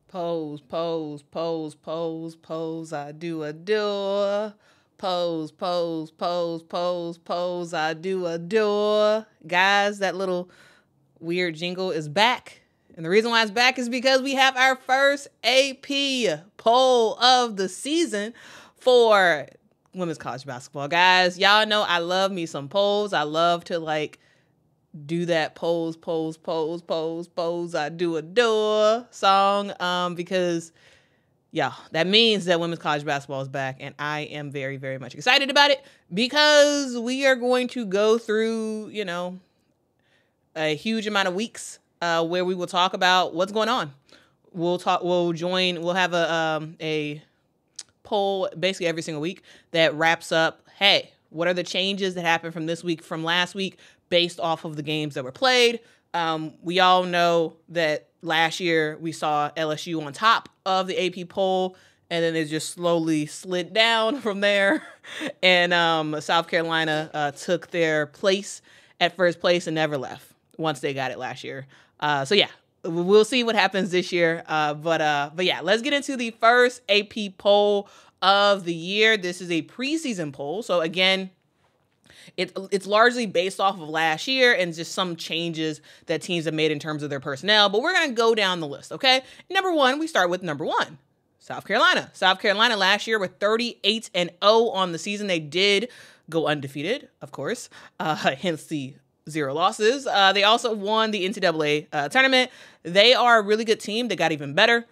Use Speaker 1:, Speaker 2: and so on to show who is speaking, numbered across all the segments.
Speaker 1: Pose, pose, pose, pose, pose, I do adore. Pose, pose, pose, pose, pose, I do adore. Guys, that little weird jingle is back. And the reason why it's back is because we have our first AP poll of the season for women's college basketball. Guys, y'all know I love me some polls. I love to do that pose, pose, pose, pose, pose, I do adore song because yeah, that means that women's college basketball is back, and I am very, very much excited about it because we are going to go through, a huge amount of weeks where we will talk about what's going on. We'll have a poll basically every single week that wraps up, hey, what are the changes that happened from this week, from last week, based off of the games that were played. We all know that last year we saw LSU on top of the AP poll, and then it just slowly slid down from there. And South Carolina took their place at first place and never left once they got it last year. So yeah, we'll see what happens this year. But yeah, let's get into the first AP poll of the year. This is a preseason poll. So again, it's largely based off of last year and just some changes that teams have made in terms of their personnel. But we're going to go down the list, okay? Number one, we start with number one, South Carolina. South Carolina last year with 38-0 on the season. They did go undefeated, of course, hence the 0 losses. They also won the NCAA tournament. They are a really good team. They got even better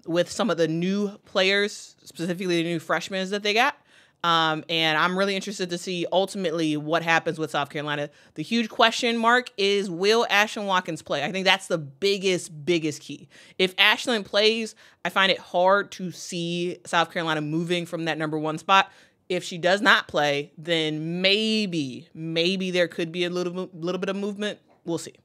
Speaker 1: with some of the new players, specifically the new freshmen that they got. And I'm really interested to see ultimately what happens with South Carolina. The huge question mark is, will Ashlyn Watkins play? I think that's the biggest key. If Ashlyn plays, I find it hard to see South Carolina moving from that number one spot. If she does not play, then maybe there could be a little bit of movement. We'll see.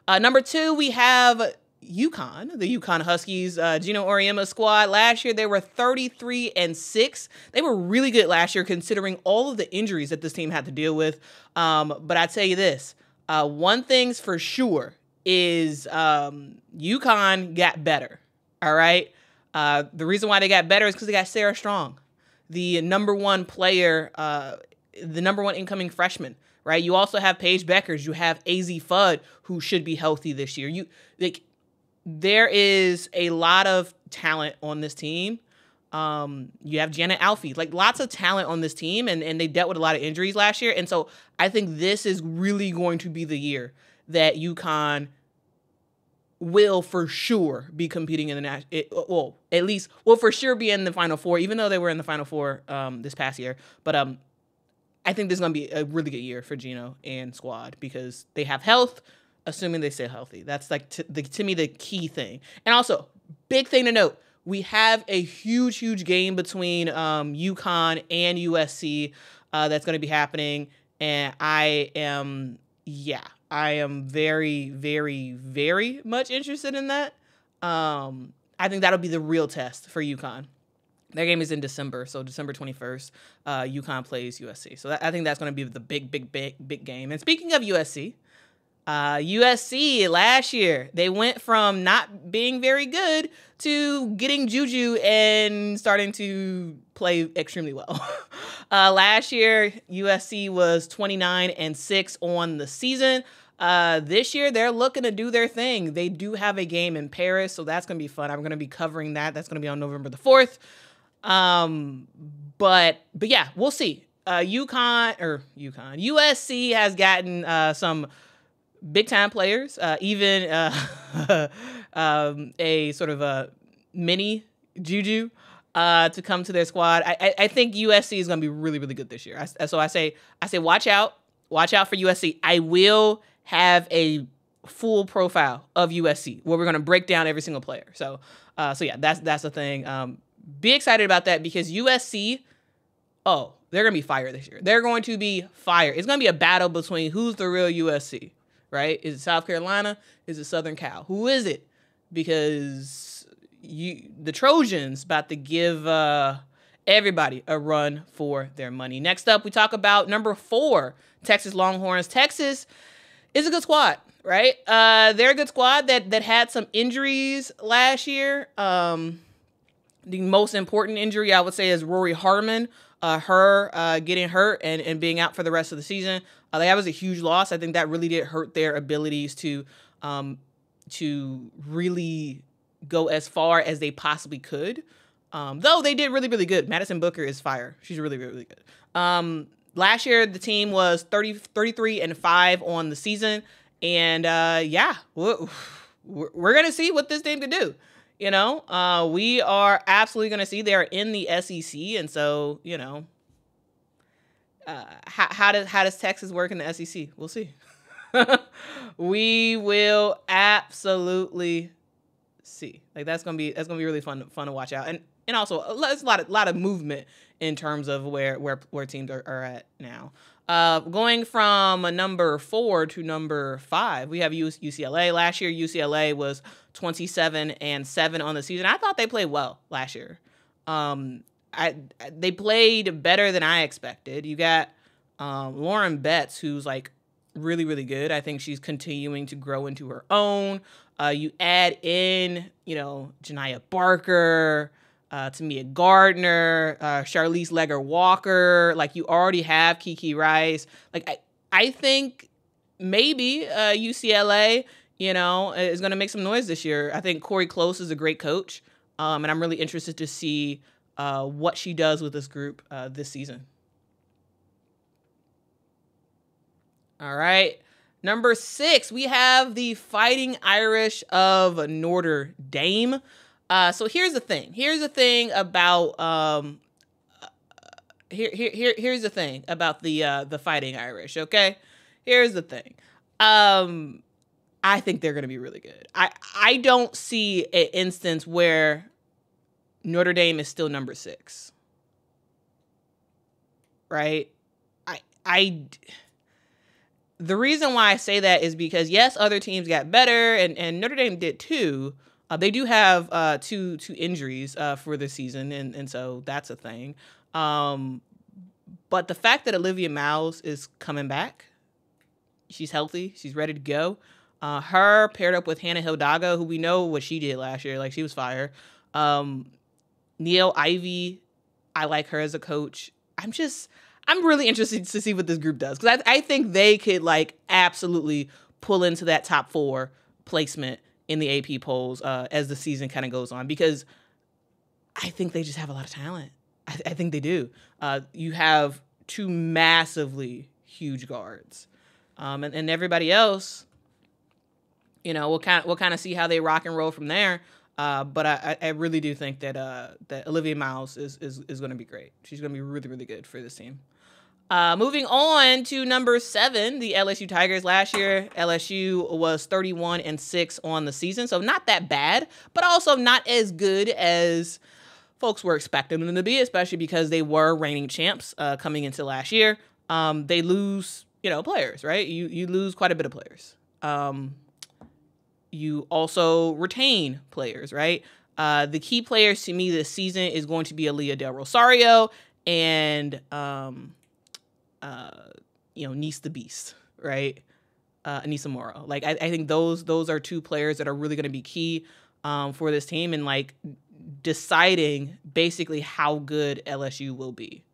Speaker 1: Number two, we have UConn, the UConn Huskies, Gino Auriemma's squad. Last year, they were 33-6. They were really good last year considering all of the injuries that this team had to deal with. But I tell you this, one thing's for sure is UConn got better, all right? The reason why they got better is because they got Sarah Strong, the number one player, the number one incoming freshman, right? You also have Paige Beckers. You have AZ Fudd, who should be healthy this year. There is a lot of talent on this team. You have Janet Alfie, lots of talent on this team, and they dealt with a lot of injuries last year. And so I think this is really going to be the year that UConn will for sure be competing in the will for sure be in the Final Four, even though they were in the Final Four this past year. But I think this is going to be a really good year for Gino and squad because they have health, assuming they stay healthy. That's to me the key thing. And also, big thing to note, we have a huge game between UConn and USC that's going to be happening. And I am very, very, very much interested in that. I think that'll be the real test for UConn. Their game is in December, so December 21st, UConn plays USC. So I think that's going to be the big game. And speaking of USC, USC last year, they went from not being very good to getting juju and starting to play extremely well. Last year, USC was 29-6 on the season. This year, they're looking to do their thing. They do have a game in Paris, so that's going to be fun. I'm going to be covering that. That's going to be on November the 4th. But yeah, we'll see. USC has gotten some big time players, even a sort of a mini Juju to come to their squad. I think USC is going to be really, really good this year. So I say watch out for USC. I will have a full profile of USC where we're going to break down every single player. So yeah, that's the thing. Be excited about that because USC, they're going to be fire this year. They're going to be fire. It's going to be a battle between who's the real USC. Right? Is it South Carolina? Is it Southern Cal? Who is it? Because the Trojans about to give everybody a run for their money. Next up, we talk about number 4, Texas Longhorns. Texas is a good squad. right? They're a good squad that had some injuries last year. The most important injury, I would say, is Rory Harmon. Her getting hurt and being out for the rest of the season. That was a huge loss. I think that really did hurt their abilities to really go as far as they possibly could. Though they did really, really good. Madison Booker is fire. She's really, really, really good. Last year, the team was 33-5 on the season. And we're going to see what this team can do. You know, we are absolutely going to see they're in the SEC. And so, you know, how does Texas work in the SEC? We'll see. We will absolutely see. Like that's gonna be really fun to watch out. And also it's a lot of movement in terms of where teams are at now. Going from a number 4 to number 5, we have UCLA. Last year, UCLA was 27-7 on the season. I thought they played well last year. They played better than I expected. You got Lauren Betts, who's like really, really good. I think she's continuing to grow into her own. You add in, you know, Janiyah Barker, Tamia Gardner, Charlize Legger-Walker. Like, you already have Kiki Rice. Like, I think maybe UCLA, you know, is going to make some noise this year. I think Corey Close is a great coach, and I'm really interested to see what she does with this group this season. All right. Number 6, we have the Fighting Irish of Notre Dame. So here's the thing. Here's the thing about here's the thing about the Fighting Irish. Okay, here's the thing. I think they're going to be really good. I don't see an instance where Notre Dame is still number 6. Right? The reason why I say that is because, yes, other teams got better, and Notre Dame did too. They do have two injuries for this season, and so that's a thing. But the fact that Olivia Miles is coming back, she's healthy, she's ready to go. Her paired up with Hannah Hidalgo, who we know what she did last year, like she was fire. Neil Ivey, I like her as a coach. I'm really interested to see what this group does, because I think they could like absolutely pull into that top 4 placement in the AP polls as the season kind of goes on, because I think they just have a lot of talent. I think they do. You have 2 massively huge guards, and everybody else, you know, we'll kind of see how they rock and roll from there. But I really do think that Olivia Miles is going to be great. She's going to be really, really good for this team. Moving on to number 7, the LSU Tigers. Last year, LSU was 31-6 on the season, so not that bad, but also not as good as folks were expecting them to be, especially because they were reigning champs coming into last year. They lose, you know, players, right? You lose quite a bit of players. You also retain players, right? The key players to me this season is going to be Aaliyah Del Rosario and Nice the Beast, right? Anissa Morrow. Like, I think those are 2 players that are really going to be key for this team, and like deciding basically how good LSU will be.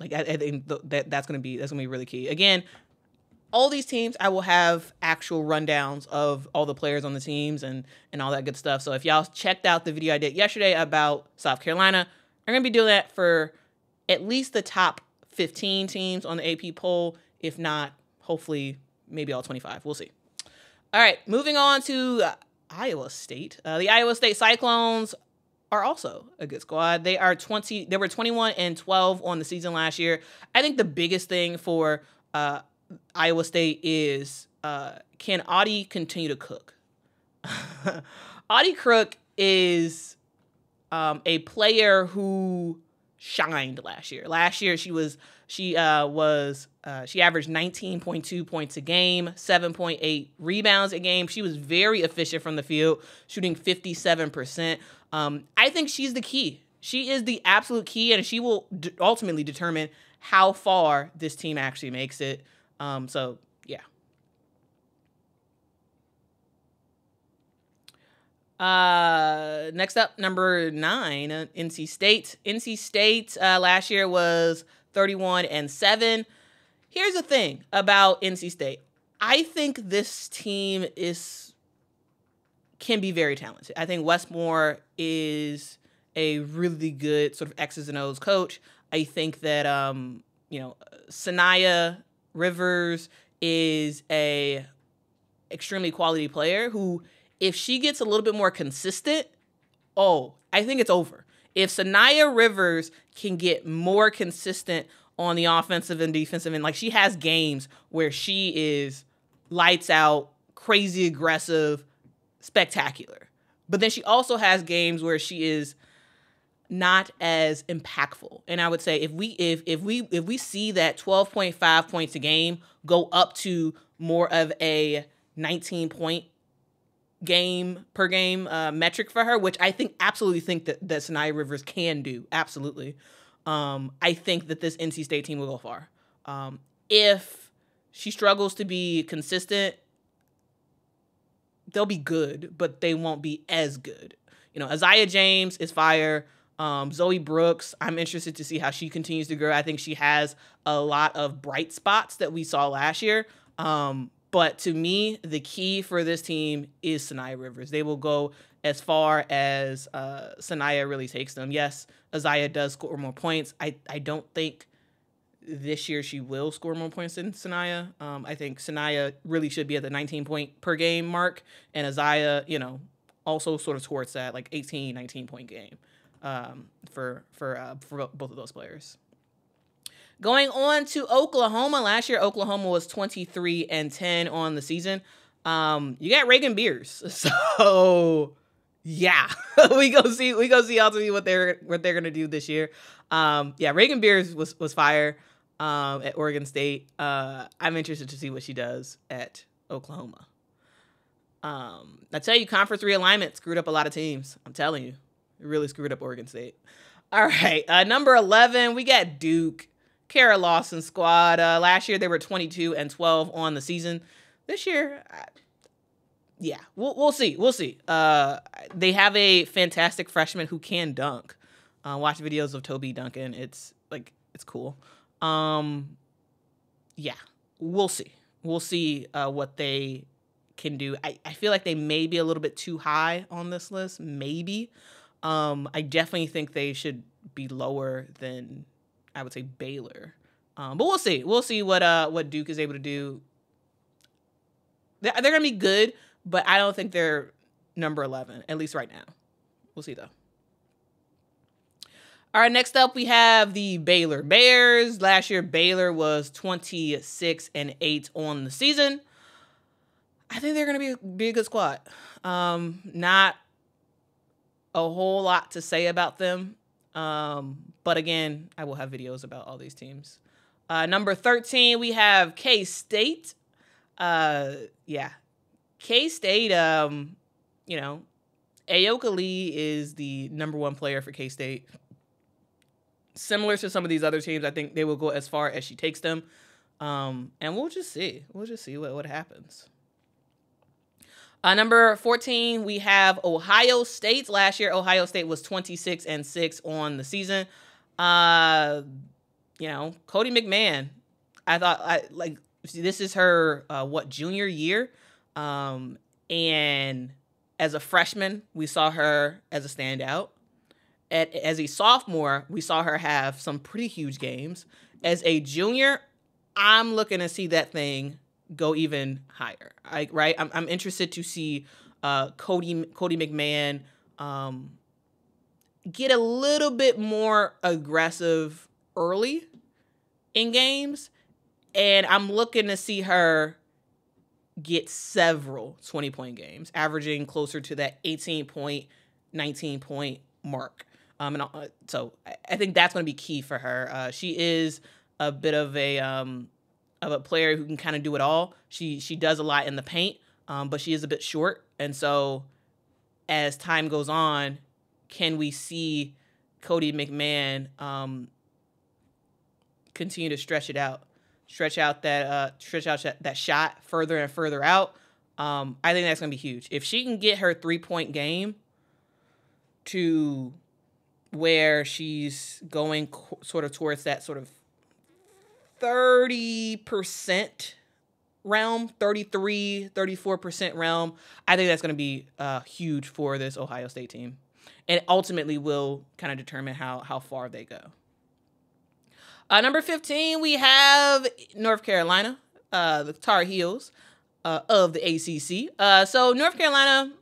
Speaker 1: I think that's going to be really key. Again, all these teams, I will have actual rundowns of all the players on the teams and all that good stuff. So if y'all checked out the video I did yesterday about South Carolina, I'm going to be doing that for at least the top 15 teams on the AP poll. If not, hopefully, maybe all 25. We'll see. All right, moving on to Iowa State. The Iowa State Cyclones are also a good squad. They were 21-12 on the season last year. I think the biggest thing for Iowa State is, can Audie continue to cook? Audie Crook is a player who shined last year. Last year she averaged 19.2 points a game, 7.8 rebounds a game. She was very efficient from the field, shooting 57%. I think she's the key. She is the absolute key, and she will ultimately determine how far this team actually makes it. So yeah. Next up, number 9, NC State. NC State last year was 31-7. Here's the thing about NC State. I think this team can be very talented. I think Westmore is a really good sort of X's and O's coach. I think that Sanaya Rivers is a extremely quality player who, if she gets a little bit more consistent, I think it's over. If Sanaya Rivers can get more consistent on the offensive and defensive end, like she has games where she is lights out, crazy aggressive, spectacular. But then she also has games where she is not as impactful. And I would say if we see that 12.5 points a game go up to more of a 19-point game per game metric for her, which I absolutely think that Sanaya Rivers can do. Absolutely. I think that this NC State team will go far. If she struggles to be consistent, they'll be good, but they won't be as good. Isaiah James is fire. Zoe Brooks, I'm interested to see how she continues to grow. I think she has a lot of bright spots that we saw last year. But to me, the key for this team is Sanaya Rivers. They will go as far as Sanaya really takes them. Yes, Isaiah does score more points. I don't think this year she will score more points than Sanaya. I think Sanaya really should be at the 19-point per game mark, and Isaiah, also sort of towards that, like 18, 19-point game for both of those players. Going on to Oklahoma. Last year, Oklahoma was 23-10 on the season. You got Reagan Beers, so yeah, we go see ultimately what they're gonna do this year. Reagan Beers was fire at Oregon State. I'm interested to see what she does at Oklahoma. I tell you, conference realignment screwed up a lot of teams. I'm telling you, it really screwed up Oregon State. All right, number 11, we got Duke. Kara Lawson squad. Last year they were 22-12 on the season. This year, we'll see. We'll see. They have a fantastic freshman who can dunk. Watch videos of Toby Duncan. It's cool. We'll see. We'll see what they can do. I feel like they may be a little bit too high on this list. Maybe. I definitely think they should be lower than, I would say, Baylor. But we'll see. We'll see what Duke is able to do. They're going to be good, but I don't think they're number 11, at least right now. We'll see, though. All right, next up, we have the Baylor Bears. Last year, Baylor was 26-8 on the season. I think they're going to be a good squad. Not a whole lot to say about them. But again, I will have videos about all these teams. Number 13, we have K-State. K-State, Ayoka Lee is the number 1 player for K-State. Similar to some of these other teams, I think they will go as far as she takes them. And we'll just see. We'll just see what happens. Number 14, we have Ohio State. Last year, Ohio State was 26-6 on the season. Cody McMahon. I thought this is her junior year, and as a freshman, we saw her as a standout. As a sophomore, we saw her have some pretty huge games. As a junior, I'm looking to see that thing go even higher. I'm interested to see Cody McMahon get a little bit more aggressive early in games, and I'm looking to see her get several 20-point games, averaging closer to that 18-point, 19-point mark. So I think that's going to be key for her. She is a bit of a player who can kind of do it all. She does a lot in the paint, but she is a bit short. And so as time goes on, can we see Cody McMahon continue to stretch out that shot further and further out? I think that's going to be huge. If she can get her 3-point game to where she's going sort of towards that sort of 30% realm, 34% realm, I think that's going to be huge for this Ohio State team. And ultimately will kind of determine how far they go. Number 15, we have North Carolina, the Tar Heels of the ACC. So North Carolina,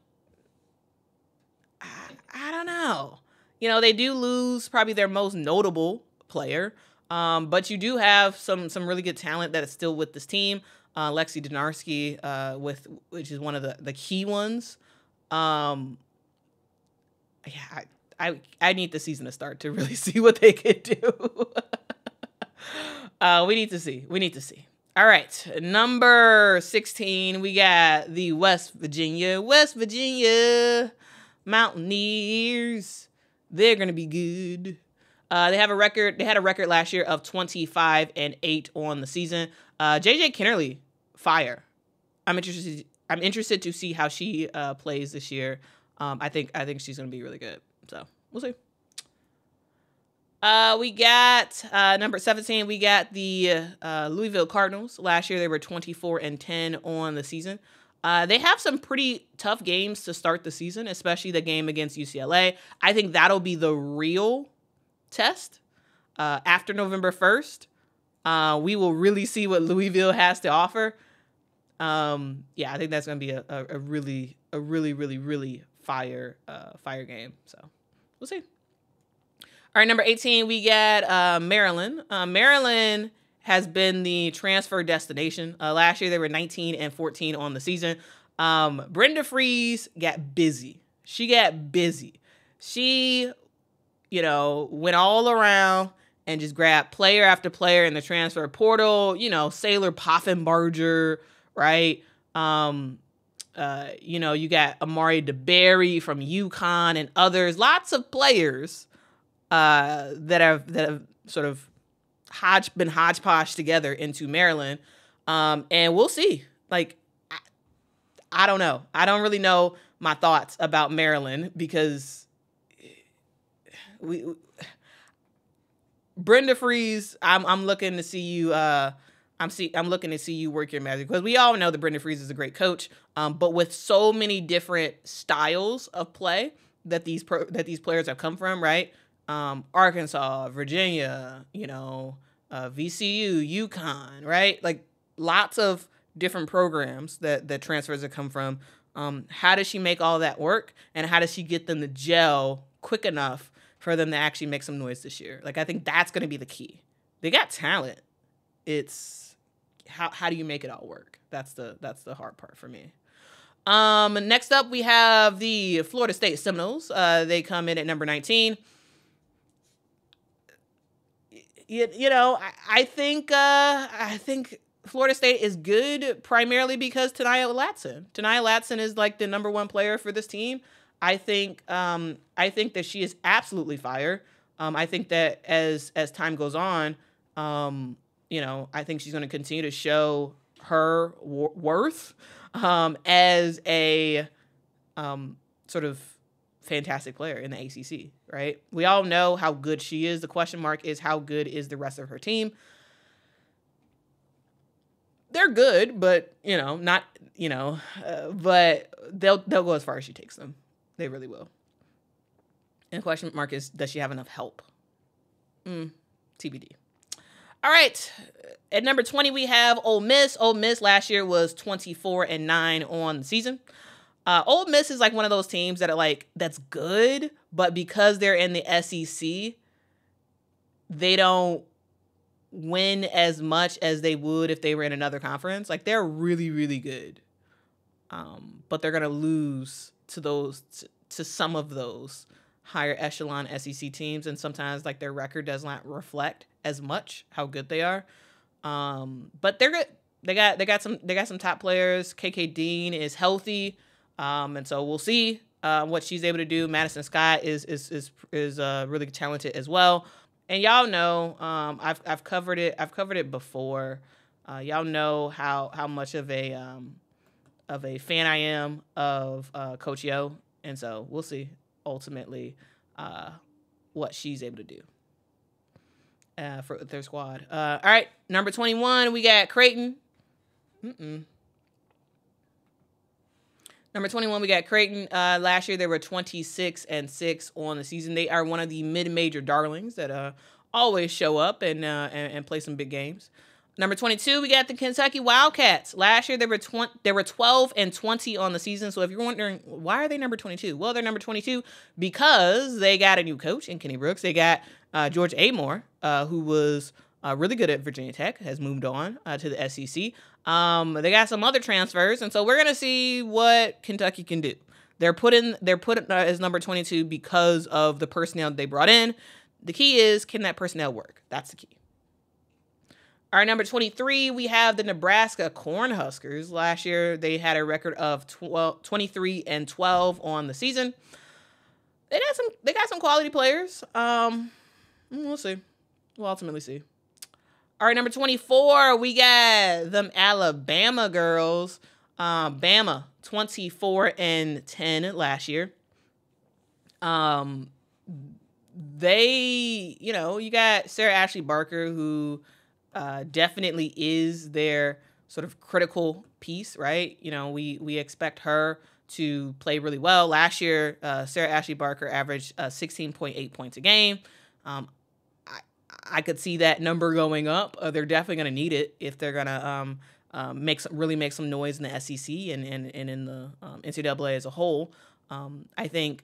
Speaker 1: I don't know. You know, they do lose probably their most notable player, but you do have some really good talent that is still with this team. Lexi Donarski, which is one of the key ones. I need the season to start to really see what they could do. We need to see. All right, number 16, we got the West Virginia Mountaineers. They're gonna be good. They had a record last year of 25-8 on the season. JJ Kennerly, fire. I'm interested to see how she plays this year. I think she's gonna be really good. So we'll see. We got number 17. We got the Louisville Cardinals. Last year they were 24-10 on the season. They have some pretty tough games to start the season, especially the game against UCLA. I think that'll be the real test. After November 1st, we will really see what Louisville has to offer. Yeah, I think that's going to be a really fire game. So we'll see. All right, number 18, we got Maryland. Maryland has been the transfer destination. Last year, they were 19-14 on the season. Brenda Freese got busy. She got busy. She, went all around and just grabbed player after player in the transfer portal. Sailor Poffenbarger, right? You got Amari DeBerry from UConn and others. Lots of players that have sort of been hodgepodge together into Maryland. And we'll see. I don't know. I don't really know my thoughts about Maryland because Brenda Freese, I'm looking to see you I'm looking to see you work your magic, because we all know that Brenda Freese is a great coach, but with so many different styles of play that these players have come from, right? Arkansas, Virginia, VCU, UConn, right? Like lots of different programs that transfers have come from. How does she make all that work, and how does she get them to gel quick enough for them to actually make some noise this year? Like, I think that's going to be the key. They got talent. It's how do you make it all work? That's the hard part for me. Next up, we have the Florida State Seminoles. They come in at number 19. I think Florida State is good primarily because Tania Latson is like the number one player for this team. I think that she is absolutely fire. I think that as time goes on, I think she's going to continue to show her worth as a sort of fantastic player in the ACC, right? We all know how good she is. The question mark is how good is the rest of her team. They're good, but but they'll go as far as she takes them. They really will. And the question mark is, does she have enough help? TBD. All right. At number 20, we have Ole Miss. Ole Miss last year was 24-9 on the season. Ole Miss is like one of those teams that are like, that's good, but because they're in the SEC, they don't win as much as they would if they were in another conference. Like, they're really, really good. But they're going to lose to some of those higher echelon SEC teams, and sometimes like their record does not reflect as much how good they are. But they're good. They got some top players. KK Dean is healthy. And so we'll see what she's able to do. Madison Scott is really talented as well. And y'all know, I've covered it before. Y'all know how much of a fan I am of Coach Yo, and so we'll see ultimately what she's able to do for their squad. All right, number 21, we got Creighton. Number 21, we got Creighton. Last year, they were 26-6 on the season. They are one of the mid-major darlings that always show up and play some big games. Number 22, we got the Kentucky Wildcats. Last year, they were 12-20 on the season. So if you're wondering, why are they number 22? Well, they're number 22 because they got a new coach in Kenny Brooks. They got George Amore, who was really good at Virginia Tech, has moved on to the SEC. They got some other transfers, and so we're gonna see what Kentucky can do. They're put as number 22 because of the personnel they brought in. The key is, can that personnel work? That's the key. All right, number 23, we have the Nebraska Cornhuskers. Last year, they had a record of 23-12 on the season. They got some quality players. We'll see. We'll ultimately see. All right, number 24, we got them Alabama girls. Bama, 24-10 last year. You got Sarah Ashley Barker, who definitely is their sort of critical piece, right? We expect her to play really well. Last year, Sarah Ashley Barker averaged 16.8 points a game. I could see that number going up. They're definitely going to need it if they're going to make some noise in the SEC and in the NCAA as a whole. I think,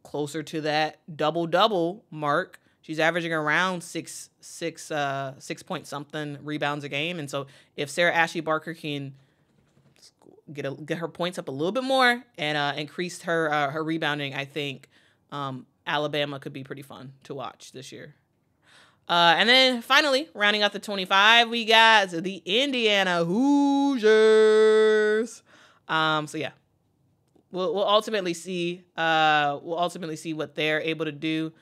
Speaker 1: closer to that double mark. She's averaging around six point something rebounds a game. And so if Sarah Ashley Barker can get her points up a little bit more and increase her rebounding, I think Alabama could be pretty fun to watch this year. And then finally, rounding out the 25, we got the Indiana Hoosiers. So yeah, we'll ultimately see. What they're able to do.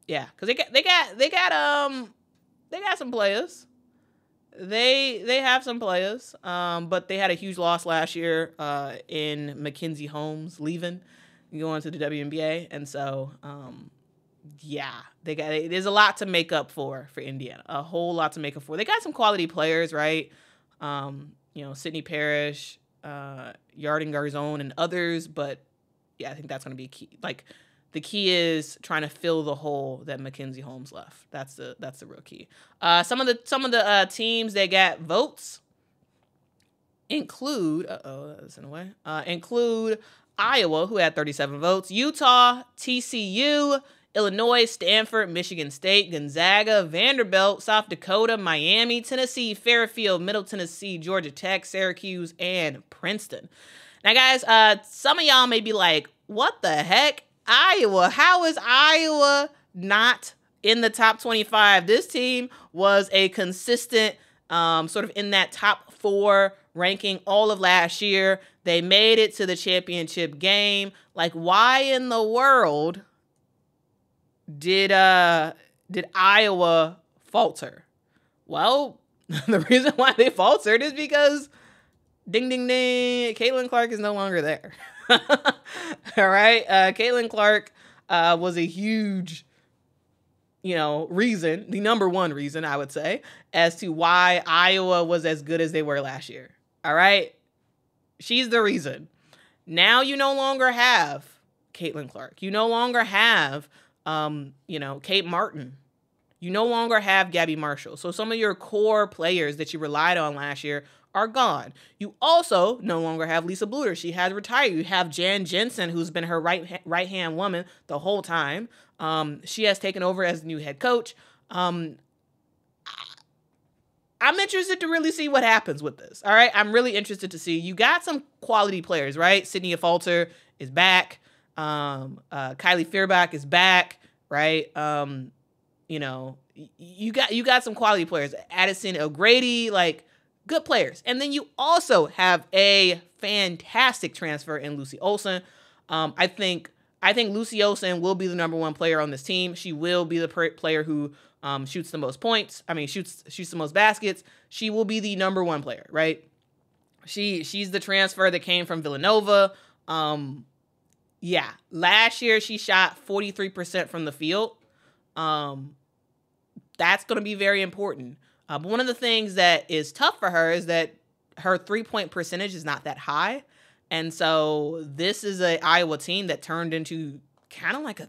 Speaker 1: Yeah, because they got some players. They have some players. But they had a huge loss last year in Mackenzie Holmes leaving, going to the WNBA, and so yeah, there's a lot to make up for Indiana. A whole lot to make up for. They got some quality players, right? Sydney Parrish, Yarden Garzone, and others. But yeah, I think that's going to be key. Like, the key is trying to fill the hole that Mackenzie Holmes left. That's the real key. Some of the teams that got votes include include Iowa, who had 37 votes, Utah, TCU, Illinois, Stanford, Michigan State, Gonzaga, Vanderbilt, South Dakota, Miami, Tennessee, Fairfield, Middle Tennessee, Georgia Tech, Syracuse, and Princeton. Now, guys, some of y'all may be like, what the heck? Iowa? How is Iowa not in the top 25? This team was a consistent sort of in that top 4 ranking all of last year. They made it to the championship game. Like, why in the world did Iowa falter? Well, the reason why they faltered is because ding, ding, ding, Caitlin Clark is no longer there. All right. Caitlin Clark was a huge, reason, the number one reason, I would say, as to why Iowa was as good as they were last year. All right. She's the reason. Now you no longer have Caitlin Clark. You no longer have Kate Martin. You no longer have Gabby Marshall. So some of your core players that you relied on last year are gone. You also no longer have Lisa Bluter. She has retired. You have Jan Jensen, who's been her right-hand woman the whole time. She has taken over as the new head coach. I'm interested to really see what happens with this. All right. I'm really interested to see. You got some quality players, right? Sydney Falter is back. Kylie Fairbach is back, right? You got some quality players. Addison O'Grady, like, good players. And then you also have a fantastic transfer in Lucy Olsen. I think Lucy Olsen will be the number one player on this team. She will be the player who shoots the most points. I mean, shoots the most baskets. She will be the number one player, right? She's the transfer that came from Villanova. Yeah, last year she shot 43% from the field. That's going to be very important. But one of the things that is tough for her is that her 3-point percentage is not that high. And so this is an Iowa team that turned into kind of like a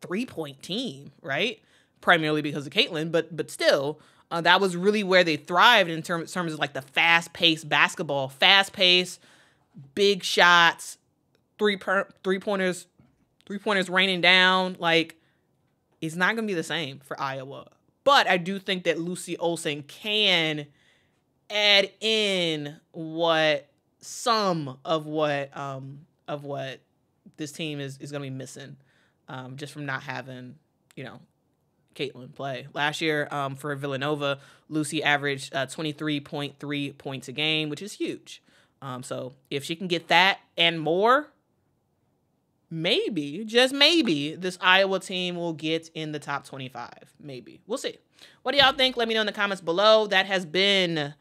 Speaker 1: 3-point team, right? Primarily because of Caitlin, but still, that was really where they thrived in terms of like the fast-paced basketball, fast-paced, big shots, three-pointers raining down. Like, it's not going to be the same for Iowa. But I do think that Lucy Olsen can add in some of what this team is going to be missing, just from not having, Caitlin play. Last year, for Villanova, Lucy averaged 23.3 points a game, which is huge. So if she can get that and more, maybe, just maybe, this Iowa team will get in the top 25. Maybe. We'll see. What do y'all think? Let me know in the comments below. That has been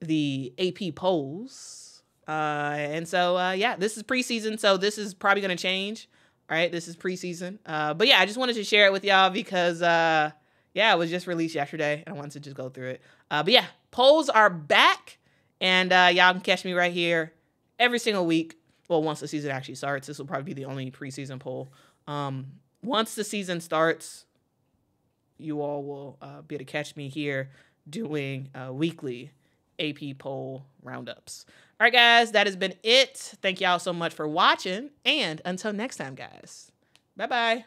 Speaker 1: the AP polls. And so, yeah, this is preseason, so this is probably going to change. All right, this is preseason. But yeah, I just wanted to share it with y'all because, yeah, it was just released yesterday. I wanted to just go through it. But yeah, polls are back. And y'all can catch me right here every single week. Well, once the season actually starts, this will probably be the only preseason poll. Once the season starts, you all will be able to catch me here doing weekly AP poll roundups. All right, guys, that has been it. Thank y'all so much for watching. And until next time, guys. Bye-bye.